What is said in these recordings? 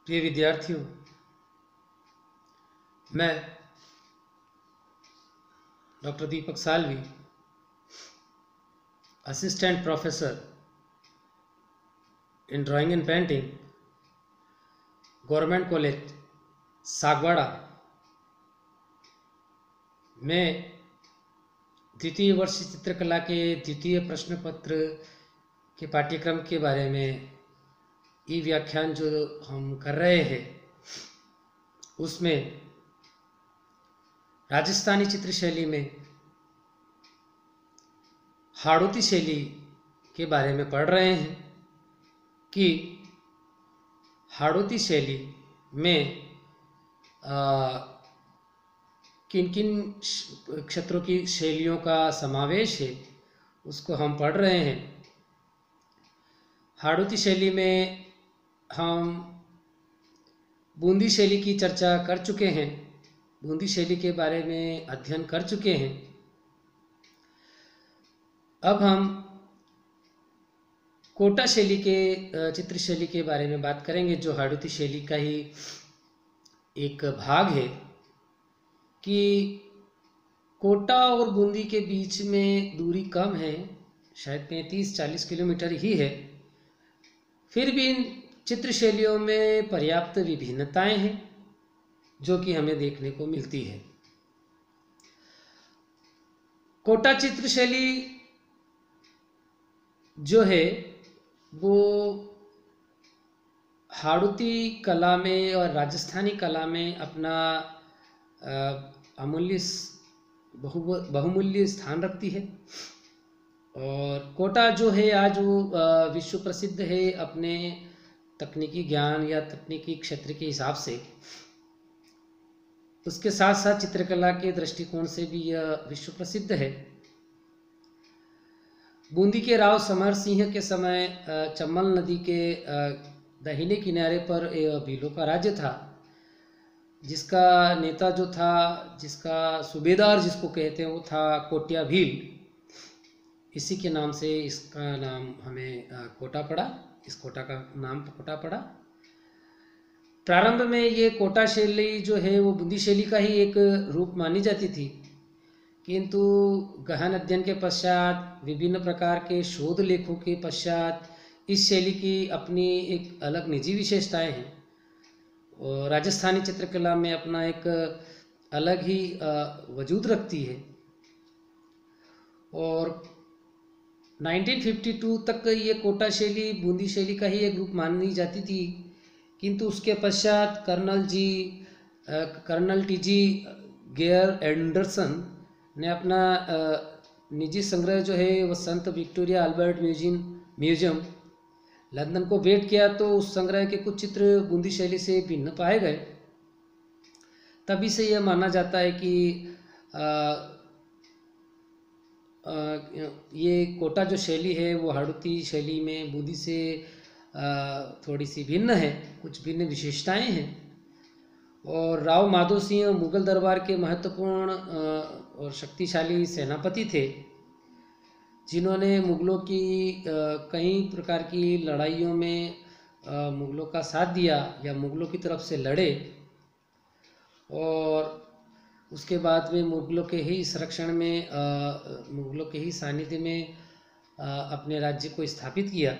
प्रिय विद्यार्थियों, मैं doctor Deepak Salvi, assistant professor in drawing and painting, government college Sagwara में द्वितीय वर्ष चित्रकला के द्वितीय प्रश्न पत्र के पाठ्यक्रम के बारे में ई व्याख्यान जो हम कर रहे हैं उसमें राजस्थानी चित्रशैली में हाड़ौती शैली के बारे में पढ़ रहे हैं कि हाड़ौती शैली में किन किन क्षेत्रों की शैलियों का समावेश है उसको हम पढ़ रहे हैं। हाड़ौती शैली में हम बूंदी शैली की चर्चा कर चुके हैं, बूंदी शैली के बारे में अध्ययन कर चुके हैं। अब हम कोटा शैली के चित्र शैली के बारे में बात करेंगे, जो हाड़ौती शैली का ही एक भाग है। कि कोटा और बूंदी के बीच में दूरी कम है, शायद 35-40 किलोमीटर ही है, फिर भी इन चित्र शैलियों में पर्याप्त विभिन्नताएं हैं जो कि हमें देखने को मिलती है। कोटा चित्र शैली जो है वो हाड़ौती कला में और राजस्थानी कला में अपना अमूल्य बहुमूल्य स्थान रखती है। और कोटा जो है आज वो विश्व प्रसिद्ध है अपने तकनीकी ज्ञान या तकनीकी क्षेत्र के हिसाब से। उसके साथ साथ चित्रकला के दृष्टिकोण से भी यह विश्व प्रसिद्ध है। बूंदी के राव समर सिंह के समय चम्बल नदी के दाहिने किनारे पर भीलों का राज्य था, जिसका नेता जो था, जिसका सूबेदार जिसको कहते हैं, वो था कोटिया भील। इसी के नाम से इसका नाम हमें कोटा पड़ा, इस कोटा का नाम कोटा पड़ा। प्रारंभ में ये कोटा शैली जो है वो बूंदी शैली का ही एक रूप मानी जाती थी, किंतु गहन अध्ययन के पश्चात, विभिन्न प्रकार के शोध लेखों के पश्चात इस शैली की अपनी एक अलग निजी विशेषताएं हैं और राजस्थानी चित्रकला में अपना एक अलग ही वजूद रखती है। और 1952 तक ये कोटा शैली बूंदी शैली का ही एक रूप मानी जाती थी, किंतु उसके पश्चात कर्नल टी.जी. गेयर एंडरसन ने अपना निजी संग्रह जो है वो संत विक्टोरिया अल्बर्ट म्यूजियम लंदन को भेंट किया, तो उस संग्रह के कुछ चित्र बूंदी शैली से भिन्न पाए गए। तभी से यह माना जाता है कि ये कोटा जो शैली है वो हाड़ौती शैली में बूंदी से थोड़ी सी भिन्न है, कुछ भिन्न विशेषताएं हैं। और राव माधो सिंह मुगल दरबार के महत्वपूर्ण और शक्तिशाली सेनापति थे, जिन्होंने मुगलों की कई प्रकार की लड़ाइयों में मुगलों का साथ दिया या मुगलों की तरफ से लड़े, और उसके बाद में मुगलों के ही संरक्षण में, मुगलों के ही सानिध्य में अपने राज्य को स्थापित किया।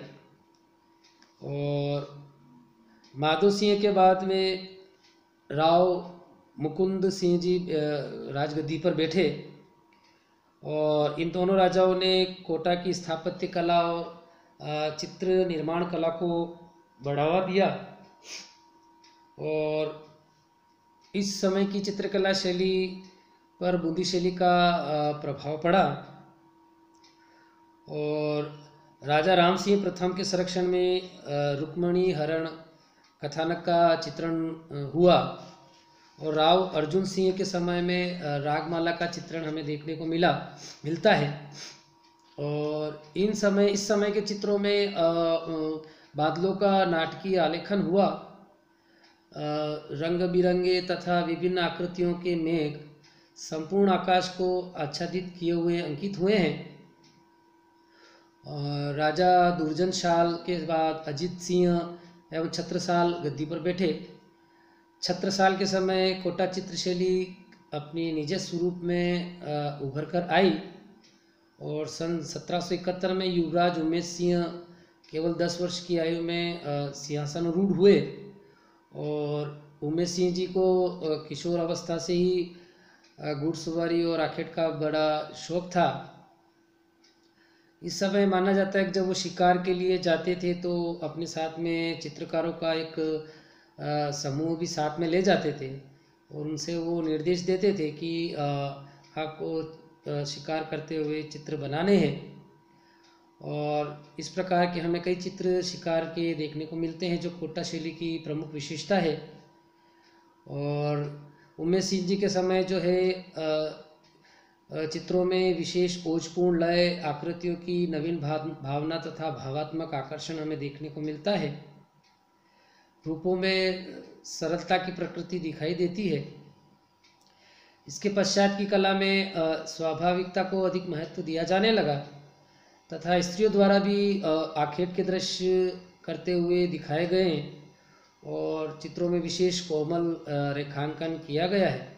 और माधो सिंह के बाद में राव मुकुंद सिंह जी राजगद्दी पर बैठे, और इन दोनों राजाओं ने कोटा की स्थापत्य कला और चित्र निर्माण कला को बढ़ावा दिया। और इस समय की चित्रकला शैली पर बूंदी शैली का प्रभाव पड़ा। और राजा राम सिंह प्रथम के संरक्षण में रुक्मणी हरण कथानक का चित्रण हुआ, और राव अर्जुन सिंह के समय में रागमाला का चित्रण हमें देखने को मिलता है। और इस समय के चित्रों में बादलों का नाटकीय आलेखन हुआ, रंग बिरंगे तथा विभिन्न आकृतियों के मेघ संपूर्ण आकाश को आच्छादित किए हुए अंकित हुए हैं। राजा दुर्जन शाल के बाद अजीत सिंह एवं छत्रसाल गद्दी पर बैठे। छत्रसाल के समय कोटा चित्रशैली अपनी निज स्वरूप में उभर कर आई और सन 1771 में युवराज उमेश सिंह केवल 10 वर्ष की आयु में सिंहासनारूढ़ हुए और उमेश सिंह जी को किशोर अवस्था से ही घुड़सवारी और आखेट का बड़ा शौक था। इस समय माना जाता है कि जब वो शिकार के लिए जाते थे तो अपने साथ में चित्रकारों का एक समूह भी साथ में ले जाते थे और उनसे वो निर्देश देते थे कि आपको शिकार करते हुए चित्र बनाने हैं। और इस प्रकार के हमें कई चित्र शिकार के देखने को मिलते हैं जो कोटा शैली की प्रमुख विशेषता है। और उमेश सिंह जी के समय जो है चित्रों में विशेष ओजपूर्ण लय, आकृतियों की नवीन भावना तथा भावात्मक आकर्षण हमें देखने को मिलता है। रूपों में सरलता की प्रकृति दिखाई देती है। इसके पश्चात की कला में स्वाभाविकता को अधिक महत्व दिया जाने लगा तथा स्त्रियों द्वारा भी आखेट के दृश्य करते हुए दिखाए गए हैं और चित्रों में विशेष कोमल रेखांकन किया गया है।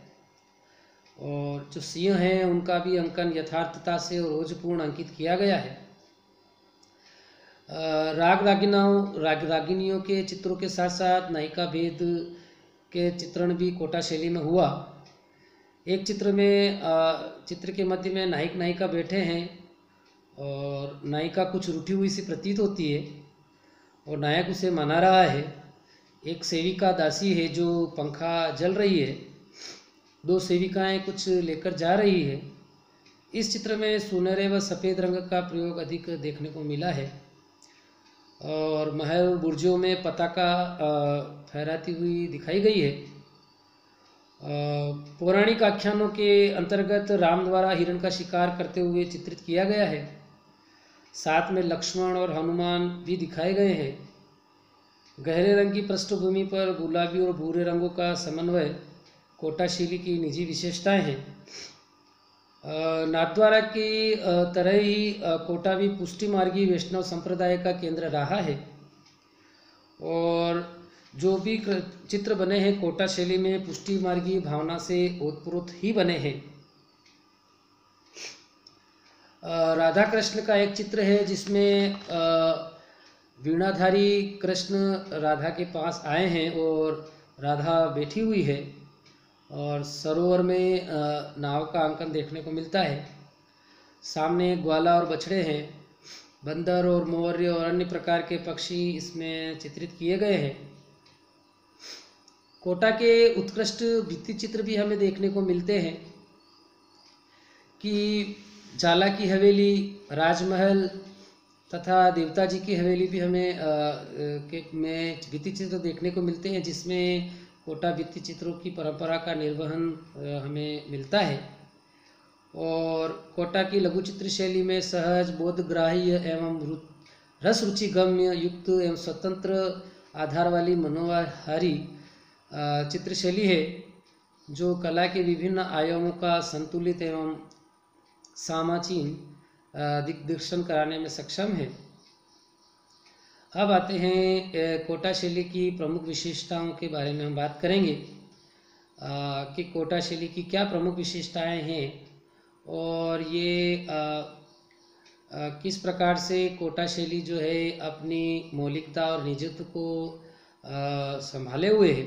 और जो सिंह हैं उनका भी अंकन यथार्थता से और ओजपूर्ण अंकित किया गया है। रागिनियों के चित्रों के साथ साथ नायिका भेद के चित्रण भी कोटा शैली में हुआ। एक चित्र में चित्र के मध्य में नायक नायिका बैठे हैं और नायिका कुछ रूठी हुई सी प्रतीत होती है और नायक उसे मना रहा है। एक सेविका दासी है जो पंखा जल रही है, दो सेविकाएं कुछ लेकर जा रही है। इस चित्र में सुनहरे व सफ़ेद रंग का प्रयोग अधिक देखने को मिला है और महल बुर्जों में पताका फहराती हुई दिखाई गई है। पौराणिक आख्यानों के अंतर्गत राम द्वारा हिरण का शिकार करते हुए चित्रित किया गया है। साथ में लक्ष्मण और हनुमान भी दिखाए गए हैं। गहरे रंग की पृष्ठभूमि पर गुलाबी और भूरे रंगों का समन्वय कोटा शैली की निजी विशेषताएं हैं। नाथद्वारा की तरह ही कोटा भी पुष्टि मार्गी वैष्णव संप्रदाय का केंद्र रहा है और जो भी चित्र बने हैं कोटा शैली में पुष्टि मार्गी भावना से ओतप्रोत ही बने हैं। राधा कृष्ण का एक चित्र है जिसमें वीणाधारी कृष्ण राधा के पास आए हैं और राधा बैठी हुई है और सरोवर में नाव का अंकन देखने को मिलता है। सामने ग्वाला और बछड़े हैं। बंदर और मौर्य और अन्य प्रकार के पक्षी इसमें चित्रित किए गए हैं। कोटा के उत्कृष्ट भित्ति चित्र भी हमें देखने को मिलते हैं कि जाला की हवेली, राजमहल तथा देवता जी की हवेली भी हमें में भित्ति चित्र देखने को मिलते हैं जिसमें कोटा भित्ति चित्रों की परंपरा का निर्वहन हमें मिलता है। और कोटा की लघु चित्र शैली में सहज, बोधग्राह्य एवं रस रुचि गम्य युक्त एवं स्वतंत्र आधार वाली मनोहारी चित्रशैली है जो कला के विभिन्न आयामों का संतुलित एवं सामाचीन दिग्दर्शन कराने में सक्षम है। अब आते हैं कोटा शैली की प्रमुख विशेषताओं के बारे में हम बात करेंगे कि कोटा शैली की क्या प्रमुख विशेषताएं हैं और ये किस प्रकार से कोटा शैली जो है अपनी मौलिकता और निजत्व को संभाले हुए है।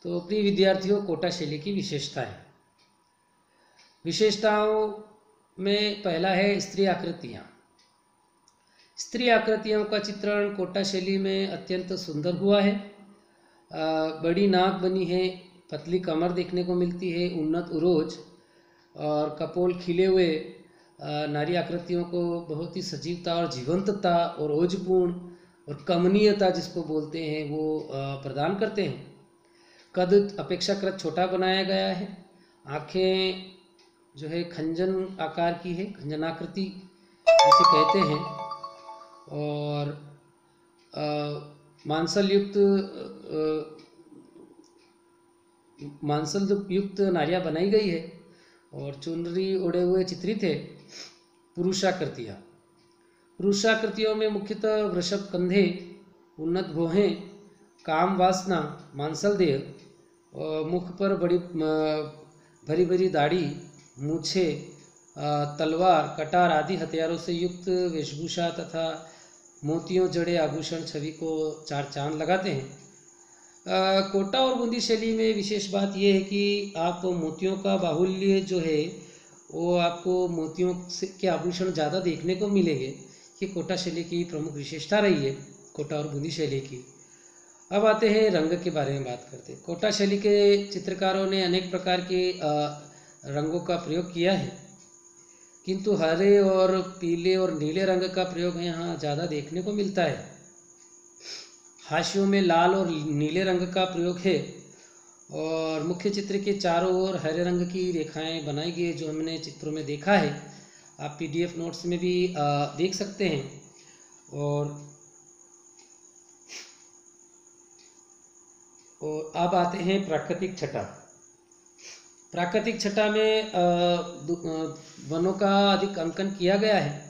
तो प्रिय विद्यार्थियों, कोटा शैली की विशेषताओं में पहला है स्त्री आकृतियाँ। स्त्री आकृतियों का चित्रण कोटा शैली में अत्यंत सुंदर हुआ है। बड़ी नाक बनी है, पतली कमर देखने को मिलती है, उन्नत उरोज और कपोल खिले हुए नारी आकृतियों को बहुत ही सजीवता और जीवंतता और ओजपूर्ण और कमनीयता जिसको बोलते हैं वो प्रदान करते हैं। कद अपेक्षाकृत छोटा बनाया गया है। आँखें जो है खंजन आकार की है, खंजनाकृति जिसे कहते हैं। और मांसल युक्त नारियाँ बनाई गई है और चुनरी ओढ़े हुए चित्रित है। पुरुषाकृतियों में मुख्यतः वृषभ कंधे, उन्नत भौहें, काम वासना, मांसल देह, और मुख पर बड़ी भरी भरी दाढ़ी, मूछे, तलवार, कटार आदि हथियारों से युक्त वेशभूषा तथा मोतियों जड़े आभूषण छवि को चार चांद लगाते हैं। कोटा और बूंदी शैली में विशेष बात यह है कि आप मोतियों का बाहुल्य जो है वो आपको मोतियों के आभूषण ज़्यादा देखने को मिलेंगे। ये कोटा शैली की प्रमुख विशेषता रही है, कोटा और बूंदी शैली की। अब आते हैं रंग के बारे में बात करते हैं। कोटा शैली के चित्रकारों ने अनेक प्रकार के रंगों का प्रयोग किया है, किंतु हरे और पीले और नीले रंग का प्रयोग यहाँ ज़्यादा देखने को मिलता है। हाशियों में लाल और नीले रंग का प्रयोग है और मुख्य चित्र के चारों ओर हरे रंग की रेखाएं बनाई गई, जो हमने चित्रों में देखा है। आप PDF नोट्स में भी देख सकते हैं। और अब आते हैं प्राकृतिक छटा। प्राकृतिक छटा में वनों का अधिक अंकन किया गया है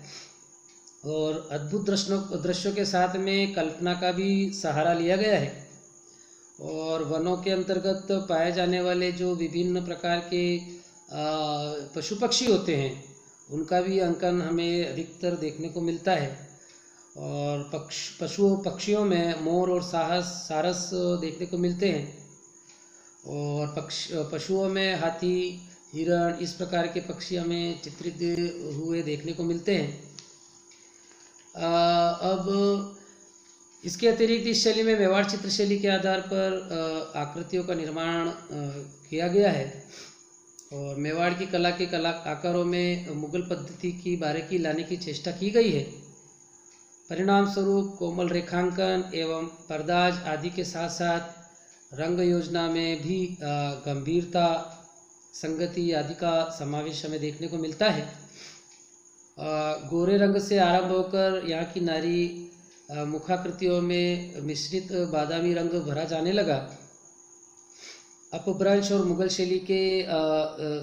और अद्भुत दृश्यों के साथ में कल्पना का भी सहारा लिया गया है। और वनों के अंतर्गत पाए जाने वाले जो विभिन्न प्रकार के पशु पक्षी होते हैं, उनका भी अंकन हमें अधिकतर देखने को मिलता है। और पक्षियों में मोर और सारस देखने को मिलते हैं। और पशुओं में हाथी, हिरण, इस प्रकार के पक्षी हमें चित्रित हुए देखने को मिलते हैं। अब इसके अतिरिक्त इस शैली में मेवाड़ चित्र शैली के आधार पर आकृतियों का निर्माण किया गया है। और मेवाड़ की कला के आकारों में मुगल पद्धति की बारीकी लाने की चेष्टा की गई है। परिणाम स्वरूप कोमल रेखांकन एवं पर्दाज आदि के साथ साथ रंग योजना में भी गंभीरता, संगति आदि का समावेश हमें देखने को मिलता है। गोरे रंग से आरंभ होकर यहाँ की नारी मुखाकृतियों में मिश्रित बादामी रंग भरा जाने लगा। अपभ्रंश और मुगल शैली के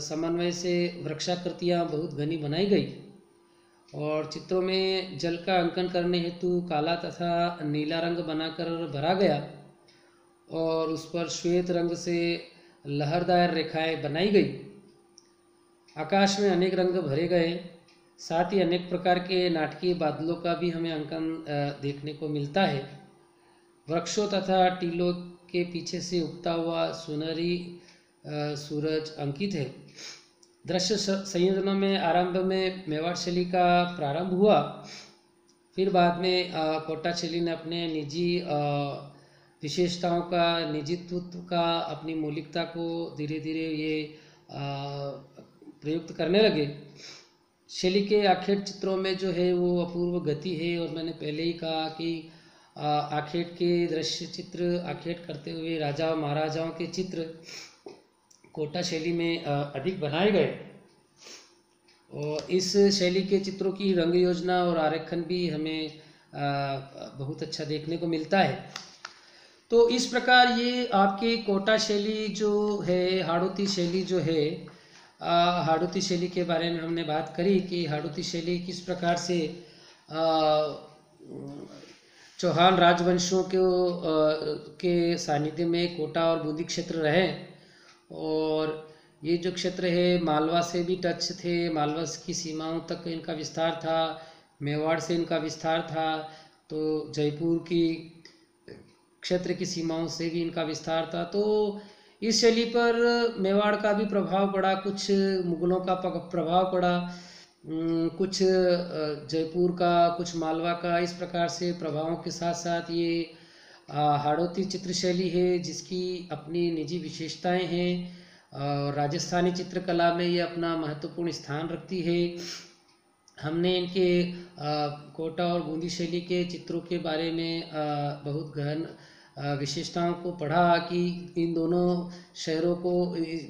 समन्वय से वृक्षाकृतियाँ बहुत घनी बनाई गई और चित्रों में जल का अंकन करने हेतु काला तथा नीला रंग बनाकर भरा गया और उस पर श्वेत रंग से लहरदार रेखाएं बनाई गई। आकाश में अनेक रंग भरे गए, साथ ही अनेक प्रकार के नाटकीय बादलों का भी हमें अंकन देखने को मिलता है। वृक्षों तथा टीलों के पीछे से उगता हुआ सुनहरी सूरज अंकित है। दृश्य संयोजनों में आरंभ में मेवाड़ शैली का प्रारंभ हुआ, फिर बाद में कोटा शैली ने अपने निजी विशेषताओं का, निजीत्व का, अपनी मौलिकता को धीरे धीरे ये प्रयुक्त करने लगे। शैली के आखेट चित्रों में जो है वो अपूर्व गति है और मैंने पहले ही कहा कि आखेट के दृश्य चित्र, आखेट करते हुए राजा महाराजाओं के चित्र कोटा शैली में अधिक बनाए गए और इस शैली के चित्रों की रंग योजना और आरेखन भी हमें बहुत अच्छा देखने को मिलता है। तो इस प्रकार ये आपकी कोटा शैली जो है, हाड़ौती शैली जो है, हाड़ौती शैली के बारे में हमने बात करी कि हाड़ौती शैली किस प्रकार से चौहान राजवंशों के सानिध्य में कोटा और बूंदी क्षेत्र रहे और ये जो क्षेत्र है मालवा से भी टच थे, मालवा की सीमाओं तक इनका विस्तार था, मेवाड़ से इनका विस्तार था, तो जयपुर की क्षेत्र की सीमाओं से भी इनका विस्तार था। तो इस शैली पर मेवाड़ का भी प्रभाव पड़ा, कुछ मुगलों का प्रभाव पड़ा, कुछ जयपुर का, कुछ मालवा का, इस प्रकार से प्रभावों के साथ साथ ये हाड़ौती चित्र शैली है जिसकी अपनी निजी विशेषताएं हैं और राजस्थानी चित्रकला में ये अपना महत्वपूर्ण स्थान रखती है। हमने इनके कोटा और बूंदी शैली के चित्रों के बारे में बहुत गहन विशेषताओं को पढ़ा कि इन दोनों शहरों को,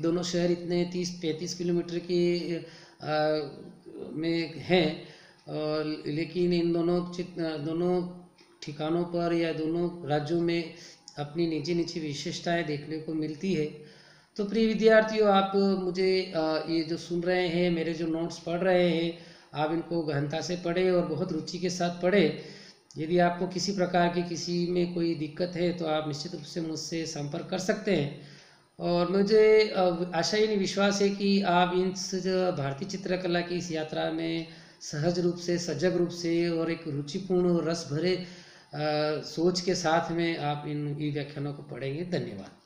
दोनों शहर इतने 30-35 किलोमीटर के में हैं और लेकिन इन दोनों ठिकानों पर या दोनों राज्यों में अपनी निजी निजी विशेषताएं देखने को मिलती है। तो प्रिय विद्यार्थियों, आप मुझे ये जो सुन रहे हैं, मेरे जो नोट्स पढ़ रहे हैं, आप इनको गहनता से पढ़ें और बहुत रुचि के साथ पढ़ें, यदि आपको किसी प्रकार की किसी में कोई दिक्कत है तो आप निश्चित रूप से मुझसे संपर्क कर सकते हैं। और मुझे आशा ही नहीं विश्वास है कि आप इस भारतीय चित्रकला की इस यात्रा में सहज रूप से, सजग रूप से और एक रुचिपूर्ण और रस भरे सोच के साथ में आप इन ई व्याख्यानों को पढ़ेंगे। धन्यवाद।